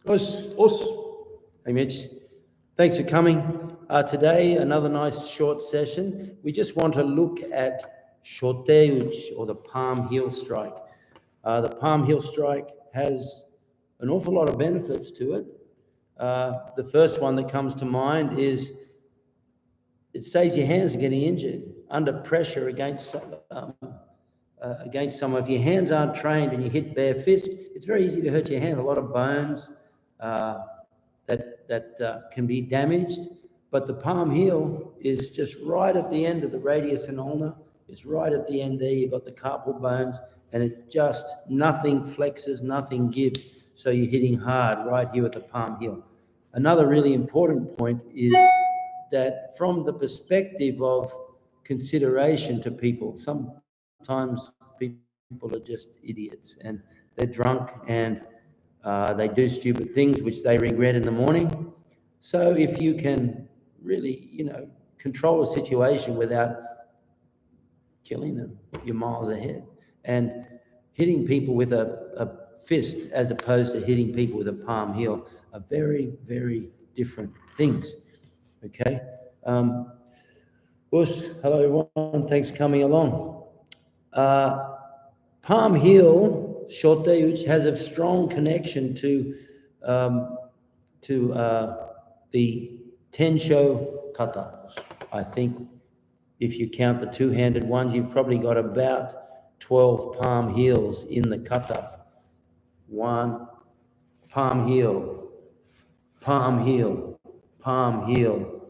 Us. Hey, Mitch. Thanks for coming. Today, another nice short session. We just want to look at shoteuch, or the palm heel strike. The palm heel strike has an awful lot of benefits to it. The first one that comes to mind is it saves your hands from getting injured under pressure against someone. If your hands aren't trained and you hit bare fist, it's very easy to hurt your hand. A lot of bones that can be damaged. But the palm heel is just right at the end of the radius and ulna. It's right at the end there. You've got the carpal bones, and it just, nothing flexes, nothing gives. So you're hitting hard right here with the palm heel. Another really important point is that from the perspective of consideration to people, sometimes people are just idiots and they're drunk and they do stupid things which they regret in the morning. So if you can really, control a situation without killing them, you're miles ahead. And hitting people with a fist as opposed to hitting people with a palm heel are very, very different things. Okay. Us, hello everyone. Thanks for coming along. Palm heel shoteuch has a strong connection to the Tensho Kata. I think if you count the two-handed ones, you've probably got about 12 palm heels in the Kata. One, palm heel, palm heel, palm heel,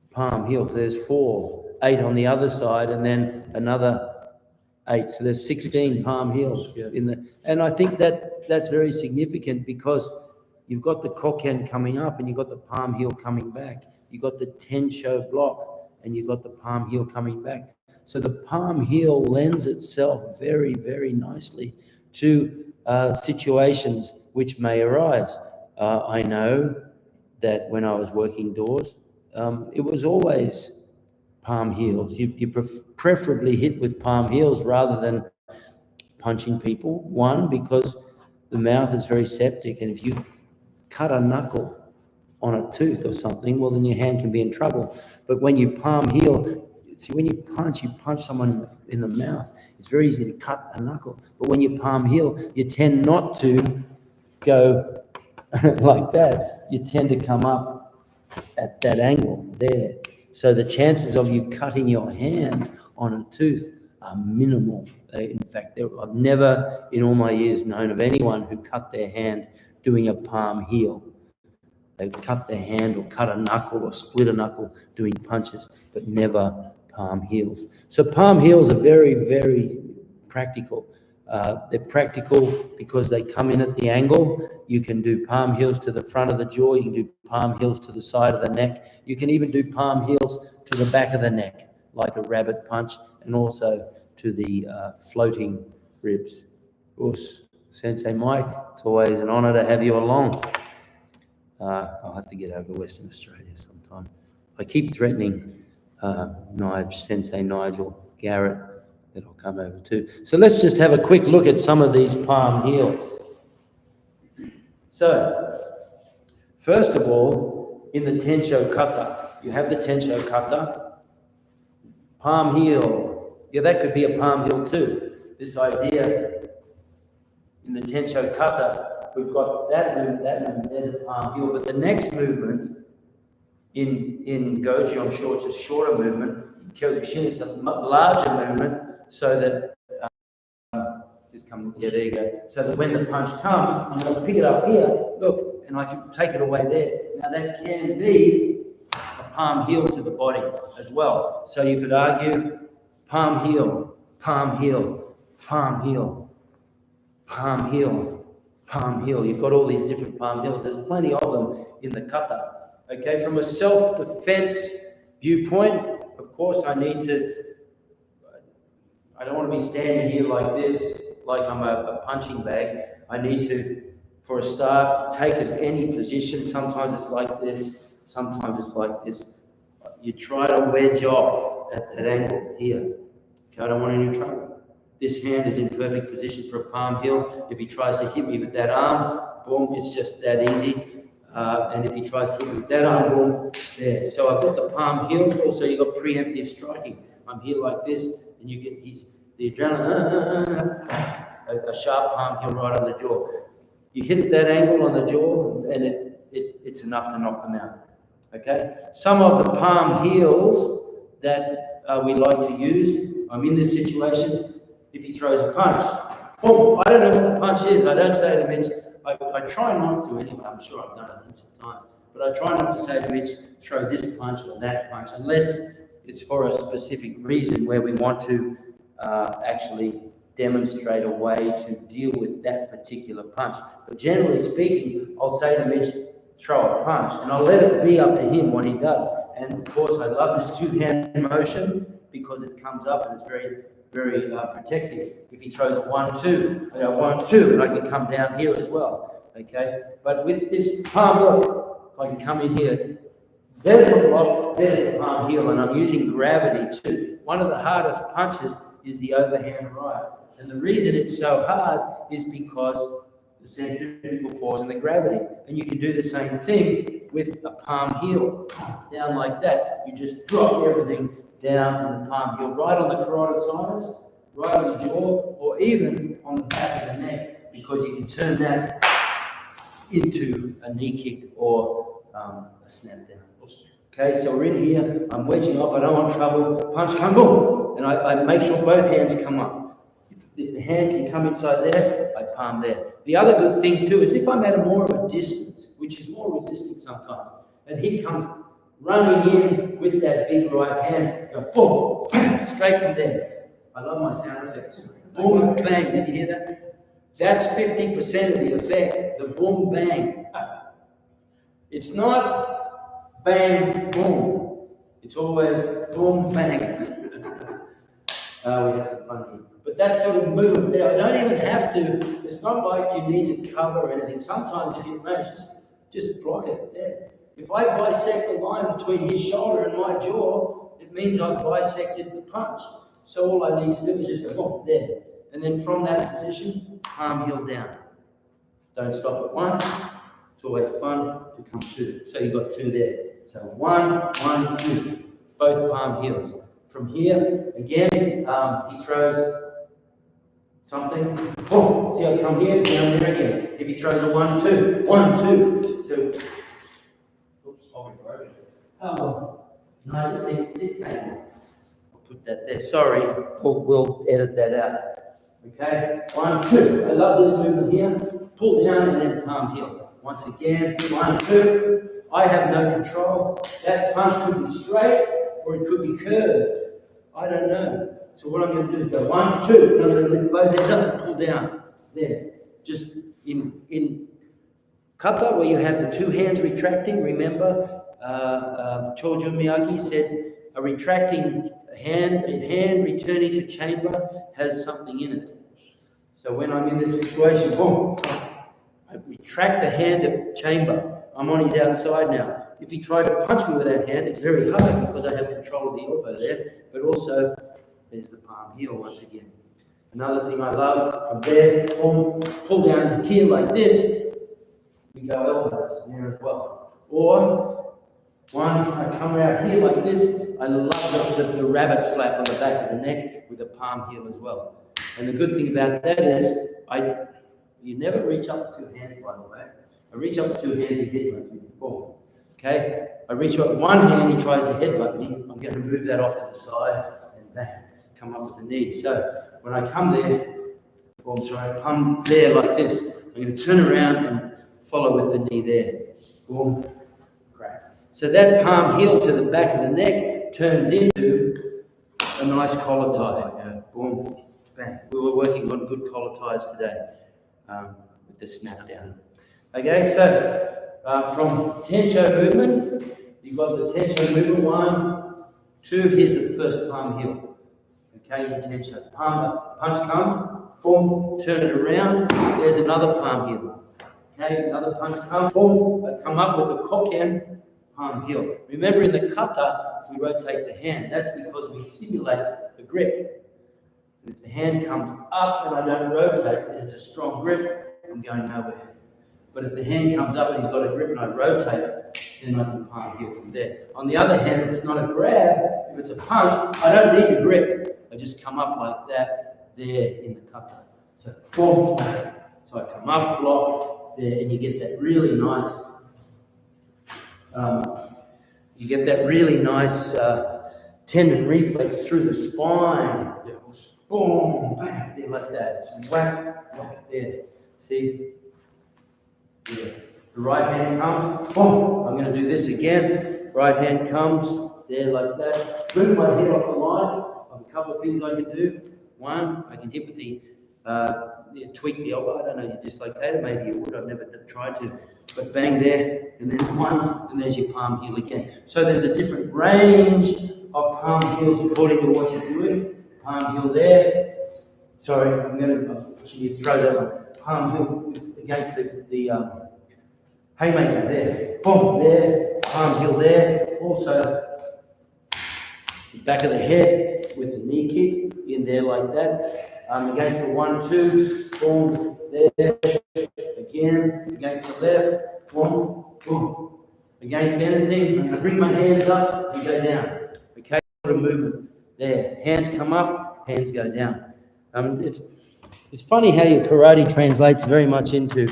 palm heel. So there's 4, 8 on the other side, and then another 8. So there's 16 palm heels in the, and I think that's very significant because you've got the koken coming up and you've got the palm heel coming back. You've got the Tensho block and you've got the palm heel coming back. So the palm heel lends itself very, very nicely to situations which may arise. I know that when I was working doors, it was always palm heels. You preferably hit with palm heels rather than punching people. One, because the mouth is very septic, and if you cut a knuckle on a tooth or something, well, then your hand can be in trouble. But when you palm heel, see, when you punch someone in the mouth, it's very easy to cut a knuckle. But when you palm heel, you tend not to go like that. You tend to come up at that angle there. So the chances of you cutting your hand on a tooth are minimal. In fact, I've never in all my years known of anyone who cut their hand doing a palm heel. They've cut their hand or cut a knuckle or split a knuckle doing punches, but never palm heels. So palm heels are very, very practical. They're practical because they come in at the angle. You can do palm heels to the front of the jaw. You can do palm heels to the side of the neck. You can even do palm heels to the back of the neck, like a rabbit punch, and also to the floating ribs. Us, Sensei Mike, it's always an honor to have you along. I'll have to get over to Western Australia sometime. I keep threatening Sensei Nigel Garrett that I'll come over too. So let's just have a quick look at some of these palm heels. So, first of all, in the Tensho Kata, you have the Tensho Kata, palm heel. Yeah, that could be a palm heel too. This idea in the Tensho Kata, we've got that movement, there's a palm heel. But the next movement in Goji, I'm sure it's a shorter movement. In Kyokushin, it's a larger movement, so that just come, yeah, there you go. So that when the punch comes, I'm going to pick it up here, look, and I can take it away there. Now that can be a palm heel to the body as well. So you could argue palm heel, palm heel, palm heel, palm heel, palm heel. You've got all these different palm heels. There's plenty of them in the kata. Okay, from a self-defense viewpoint, of course, I don't want to be standing here like this, like I'm a punching bag. I need to, for a start, take any position. Sometimes it's like this, sometimes it's like this. You try to wedge off at that angle here. Okay, I don't want any trouble. This hand is in perfect position for a palm heel. If he tries to hit me with that arm, boom, it's just that easy. And if he tries to hit me with that arm, boom, there. So I've got the palm heel. Also, you've got preemptive striking. I'm here like this, and you get the adrenaline, a sharp palm heel right on the jaw. You hit at that angle on the jaw, and it's enough to knock them out. Okay? Some of the palm heels that we like to use, I'm in this situation, if he throws a punch, boom, I don't know what the punch is. I don't say to Mitch, I try not to anyway, I'm sure I've done it heaps of times, but I try not to say to Mitch, throw this punch or that punch, unless it's for a specific reason where we want to actually demonstrate a way to deal with that particular punch. But generally speaking, I'll say to Mitch, throw a punch, and I'll let it be up to him what he does. And of course, I love this two-hand motion because it comes up and it's very, very protective. If he throws a 1-2, I go 1-2, and I can come down here as well. Okay, but with this palm, look, if I can come in here, there's the block, there's the palm heel, and I'm using gravity too. One of the hardest punches is the overhand right. And the reason it's so hard is because the centrifugal force and the gravity. And you can do the same thing with a palm heel. Down like that, you just drop everything down in the palm heel, right on the carotid sinus, right on the jaw, or even on the back of the neck, because you can turn that into a knee kick or a snap down. Okay, so we're in here, I'm wedging off, I don't want trouble, punch, come, boom, and I make sure both hands come up. If the hand can come inside there, I palm there. The other good thing too is if I'm at more of a distance, which is more realistic sometimes, and he comes running in with that big right hand, go boom, straight from there. I love my sound effects. Boom, bang, did you hear that? That's 50% of the effect, the boom, bang. It's not bang, boom. It's always boom, bang. We have some fun here. But that sort of movement there, I don't even have to, it's not like you need to cover or anything. Sometimes if you manage, just block it there. If I bisect the line between his shoulder and my jaw, it means I've bisected the punch. So all I need to do is just go, boom, there. And then from that position, palm heel down. Don't stop at one. It's always fun to come two. So you've got two there. So 1, 1, 2. Both palm heels. From here, again, he throws something. Boom. See, I come here, down there again. If he throws a 1, 2, 1, 2, 2. Oops, oh, no, I just think it came. I'll put that there. Sorry, we'll edit that out. Okay, 1, 2. I love this movement here. Pull down and then palm heel. Once again, 1, 2. I have no control. That punch could be straight or it could be curved. I don't know. So what I'm going to do is go 1, 2. And I'm going to lift both hands up and pull down. There. Just in Kata, where you have the two hands retracting, remember, Chojun Miyagi said a retracting hand, a hand returning to chamber has something in it. So when I'm in this situation, boom, I retract the hand at chamber. I'm on his outside now. If he tried to punch me with that hand, it's very hard because I have control of the elbow there, but also there's the palm heel once again. Another thing I love, from there, boom, pull down here like this, we go elbows there as well. Or one, I come out here like this, I love the rabbit slap on the back of the neck with a palm heel as well. And the good thing about that is, you never reach up with two hands, by the way. I reach up with two hands, he headbutts me. Boom. Okay? I reach up with one hand, he tries to headbutt me. I'm going to move that off to the side and bang, come up with the knee. So when I come there, boom, sorry, I come there like this. I'm going to turn around and follow with the knee there. Boom, crack. So that palm heel to the back of the neck turns into a nice collar tie. Yeah. Boom, bang. We were working on good collar ties today with the snap down. Okay, so from Tensho movement, you've got the Tensho movement, 1, 2, here's the first palm heel. Okay, in Tensho. Punch comes, boom, turn it around, there's another palm heel. Okay, another punch comes, boom, I come up with a koken, palm heel. Remember in the kata, we rotate the hand. That's because we simulate the grip. And if the hand comes up and I don't rotate, it's a strong grip, I'm going nowhere. But if the hand comes up and he's got a grip and I rotate, then I can palm heel from there. On the other hand, if it's not a grab, if it's a punch, I don't need a grip. I just come up like that, there in the kata. So, boom. So I come up, block, there, and you get that really nice, tendon reflex through the spine. Yeah. Boom, bang, there like that. So whack, whack, there. See? Yeah. The right hand comes, boom, I'm going to do this again. Right hand comes, there like that. Move my head off the line. I have a couple of things I can do. One, I can hit with the, tweak the elbow. I don't know, you dislocate it, maybe you would. I've never tried to. But bang there, and then one, and there's your palm heel again. So there's a different range of palm heels according to what you're doing. Palm heel there. Sorry, I'm going to throw that one. Palm heel against the haymaker there. Boom, there. Palm heel there. Also, the back of the head with the knee kick in there like that. Against the 1-2. Boom, there. Again, against the left. Boom, boom. Against anything, I'm going to bring my hands up and go down. Okay, sort of movement there. Hands come up, hands go down. It's funny how your karate translates very much into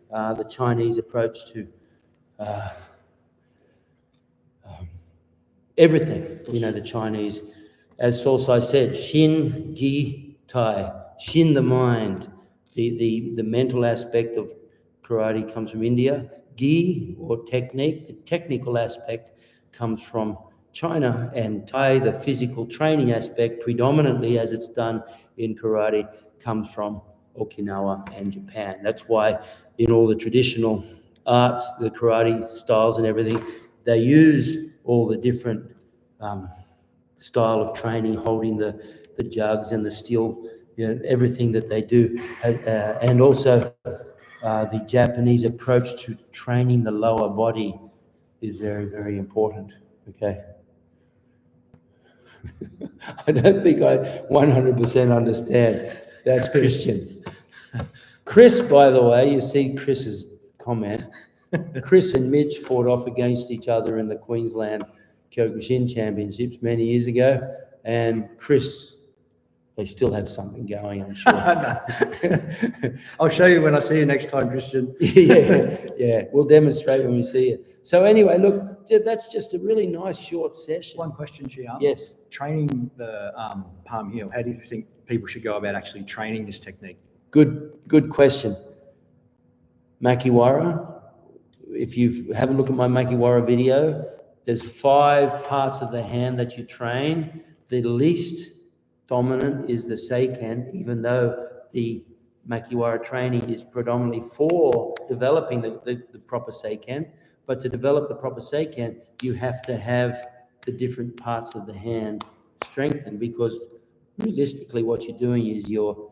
the Chinese approach to everything. You know, the Chinese, as Solsai said, Shin, Gi, Tai. Shin, the mind. The mental aspect of karate comes from India. Gi, or technique, the technical aspect comes from China, and Tai, the physical training aspect, predominantly as it's done in karate, comes from Okinawa and Japan. That's why in all the traditional arts, the karate styles and everything, they use all the different style of training, holding the jugs and the steel, you know, everything that they do. And also the Japanese approach to training the lower body is very, very important, okay? I don't think I 100% understand. That's Christian. Chris, by the way, you see Chris's comment. Chris and Mitch fought off against each other in the Queensland Kyokushin Championships many years ago, and Chris, they still have something going, I'm sure. I'll show you when I see you next time, Christian. yeah, we'll demonstrate when we see you. So anyway, look, that's just a really nice short session. One question, Shihan. Yes. Training the palm heel, how do you think people should go about actually training this technique? Good question. Makiwara, if you have a look at my Makiwara video, there's 5 parts of the hand that you train. The least dominant is the seiken, even though the Makiwara training is predominantly for developing the proper seiken. But to develop the proper seiken, you have to have the different parts of the hand strengthened, because realistically what you're doing is you're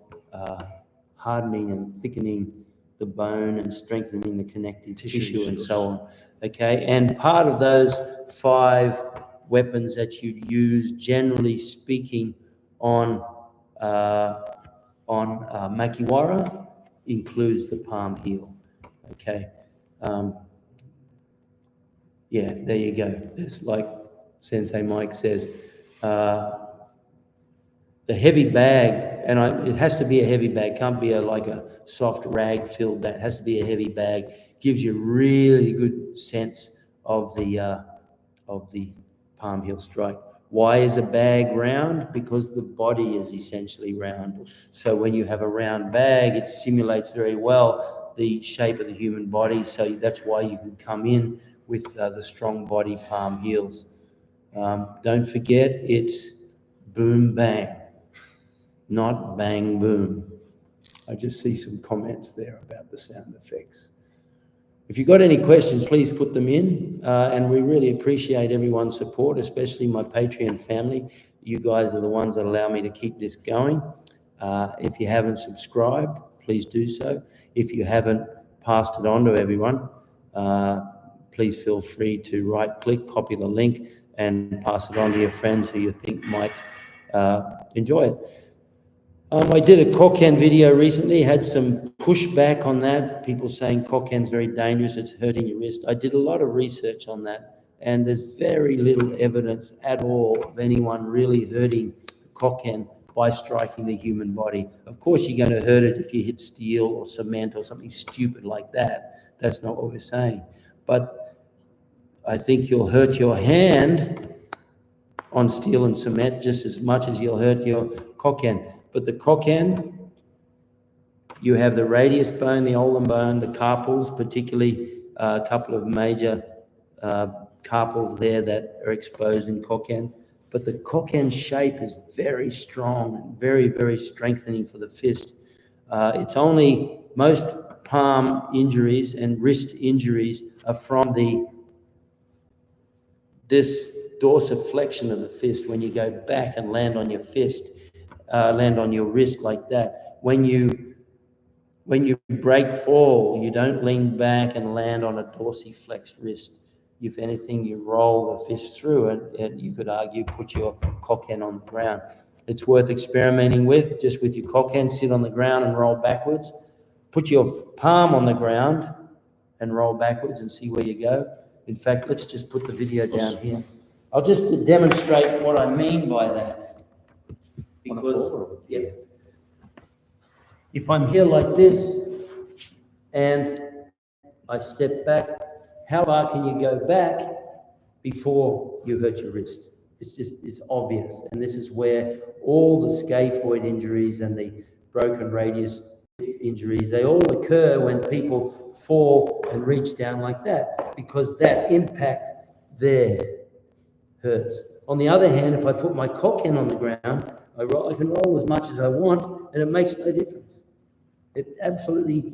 hardening and thickening the bone and strengthening the connective tissue and so on. Okay, and part of those 5 weapons that you use, generally speaking, on Makiwara, includes the palm heel. Okay, yeah, there you go. It's like Sensei Mike says, the heavy bag, and it has to be a heavy bag, can't be like a soft rag filled bag. It has to be a heavy bag. Gives you really good sense of the palm heel strike. Why is a bag round? Because the body is essentially round. So when you have a round bag, it simulates very well the shape of the human body. So that's why you can come in with the strong body palm heels. Don't forget, it's boom bang, not bang boom. I just see some comments there about the sound effects. If you've got any questions, please put them in, and we really appreciate everyone's support, especially my Patreon family. You guys are the ones that allow me to keep this going. If you haven't subscribed, please do so. If you haven't passed it on to everyone, please feel free to right-click, copy the link, and pass it on to your friends who you think might enjoy it. I did a Koken video recently, had some pushback on that, people saying Koken's very dangerous, it's hurting your wrist. I did a lot of research on that, and there's very little evidence at all of anyone really hurting the Koken by striking the human body. Of course, you're going to hurt it if you hit steel or cement or something stupid like that. That's not what we're saying. But I think you'll hurt your hand on steel and cement just as much as you'll hurt your Koken. But the Koken, you have the radius bone, the ulnar bone, the carpals, particularly a couple of major carpals there that are exposed in Koken. But the Koken shape is very strong and very, very strengthening for the fist. It's only most palm injuries and wrist injuries are from this dorsiflexion of the fist when you go back and land on your fist. Land on your wrist like that. When you break fall, you don't lean back and land on a dorsiflexed wrist. If anything, you roll the fist through it, and you could argue put your Koken on the ground. It's worth experimenting with, just with your Koken, sit on the ground and roll backwards. Put your palm on the ground and roll backwards and see where you go. In fact, let's just put the video down here. I'll just demonstrate what I mean by that. Because if I'm here like this and I step back, how far can you go back before you hurt your wrist? It's obvious. And this is where all the scaphoid injuries and the broken radius injuries, they all occur when people fall and reach down like that, because that impact there hurts. On the other hand, if I put my Koken on the ground, I can roll as much as I want, and it makes no difference. It absolutely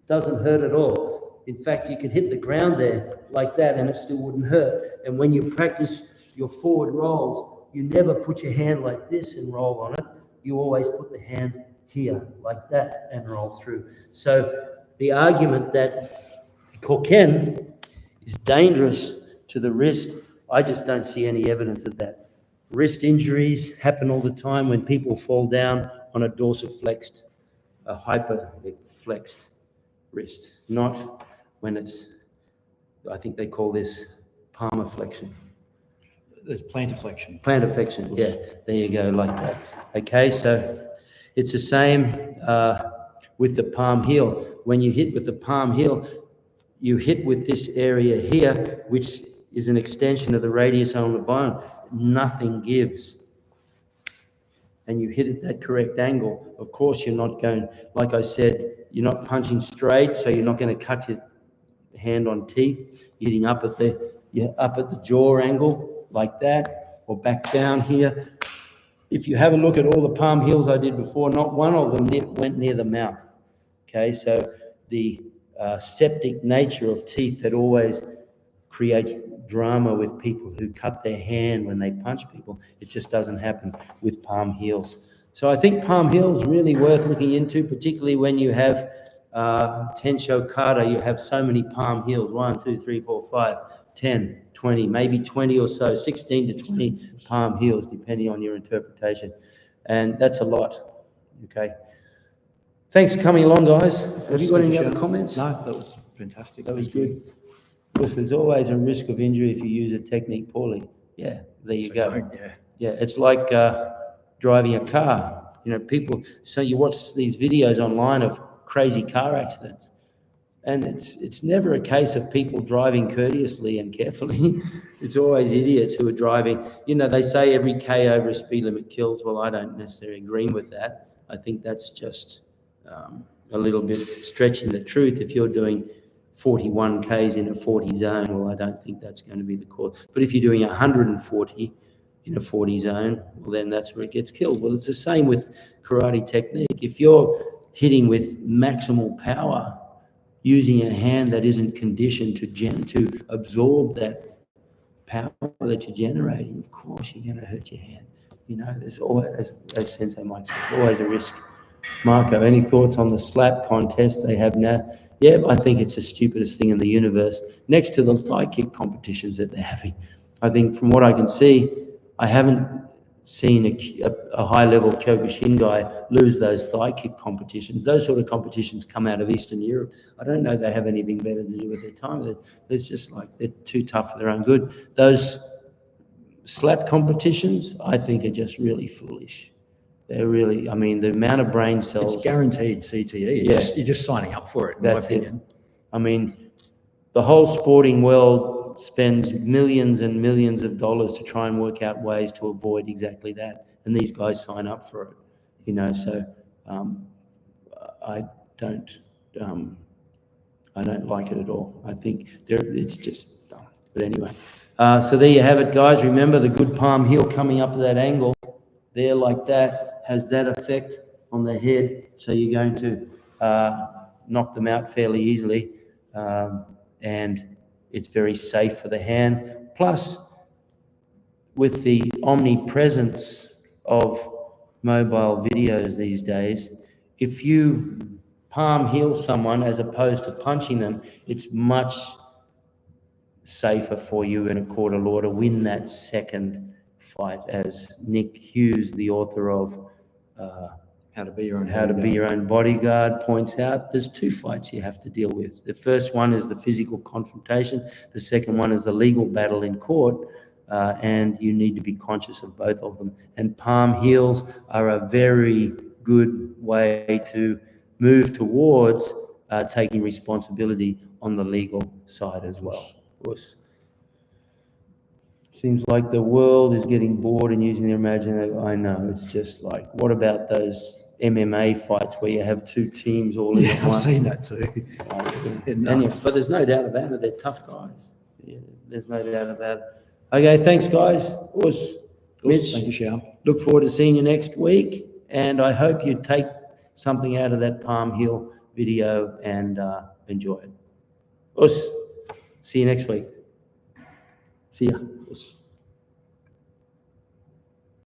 doesn't hurt at all. In fact, you could hit the ground there like that, and it still wouldn't hurt. And when you practice your forward rolls, you never put your hand like this and roll on it. You always put the hand here like that and roll through. So the argument that Koken is dangerous to the wrist, I just don't see any evidence of that. Wrist injuries happen all the time when people fall down on a dorsiflexed, a hyperflexed wrist, not when it's, I think they call this palmar flexion. There's plantar flexion. Plantar flexion, yeah, there you go, like that. Okay, so it's the same with the palm heel. When you hit with the palm heel, you hit with this area here, which is an extension of the radius ulnar bone. Nothing gives. And you hit at that correct angle. Of course, you're not going, like I said, you're not punching straight, so you're not going to cut your hand on teeth. You're hitting up at the jaw angle like that, or back down here. If you have a look at all the palm heels I did before, not one of them went near the mouth. Okay, so the septic nature of teeth that always creates drama with people who cut their hand when they punch people. It just doesn't happen with palm heels. So I think palm heels really worth looking into, particularly when you have Tensho Kata. You have so many palm heels, 1, 2, 3, 4, 5, 10, 20, maybe 20 or so, 16 to 20 palm heels, depending on your interpretation. And that's a lot, okay? Thanks for coming along, guys. Have you got any other comments? No, that was fantastic. That was good. Because there's always a risk of injury if you use a technique poorly. Yeah, there you go. Yeah, it's like driving a car. You know, people, so you watch these videos online of crazy car accidents, and it's never a case of people driving courteously and carefully. It's always idiots who are driving. You know, they say every K over a speed limit kills. Well, I don't necessarily agree with that. I think that's just a little bit stretching the truth. If you're doing 41 Ks in a 40 zone, well, I don't think that's going to be the cause. But if you're doing 140 in a 40 zone, well, then that's where it gets killed. Well, it's the same with karate technique. If you're hitting with maximal power, using a hand that isn't conditioned to absorb that power that you're generating, of course you're going to hurt your hand. You know, there's always, as Sensei Mike says, there's always a risk. Marco, any thoughts on the slap contest they have now? Yeah, I think it's the stupidest thing in the universe, next to the thigh kick competitions that they're having. I think from what I can see, seen a high-level Kyokushin guy lose those thigh kick competitions. Those sort of competitions come out of Eastern Europe. I don't know they have anything better to do with their time. It's just like they're too tough for their own good. Those slap competitions, I think, are just really foolish. They're really, I mean, the amount of brain cells. It's guaranteed CTE. You're just signing up for it, in my opinion. I mean, the whole sporting world spends millions and millions of dollars to try and work out ways to avoid exactly that. And these guys sign up for it, you know, so I don't like it at all. I think it's just dumb. But anyway, so there you have it, guys. Remember the good palm heel coming up to that angle there like that has that effect on the head. So you're going to knock them out fairly easily. And it's very safe for the hand. Plus, with the omnipresence of mobile videos these days, if you palm heel someone as opposed to punching them, it's much safer for you in a court of law to win that second fight, as Nick Hughes, the author of How to Be Your Own Bodyguard points out. There's two fights you have to deal with. The first one is the physical confrontation. The second one is the legal battle in court, and you need to be conscious of both of them. And palm heels are a very good way to move towards taking responsibility on the legal side as well. Seems like the world is getting bored and using their imagination. I know, it's just like, what about those MMA fights where you have two teams all in at once? I've seen that too. But there's no doubt about it, they're tough guys. Yeah, there's no doubt about it. Okay, thanks, guys. Mitch, thank you, Shihan. Look forward to seeing you next week, and I hope you take something out of that palm heel video and enjoy it. See you next week. See ya.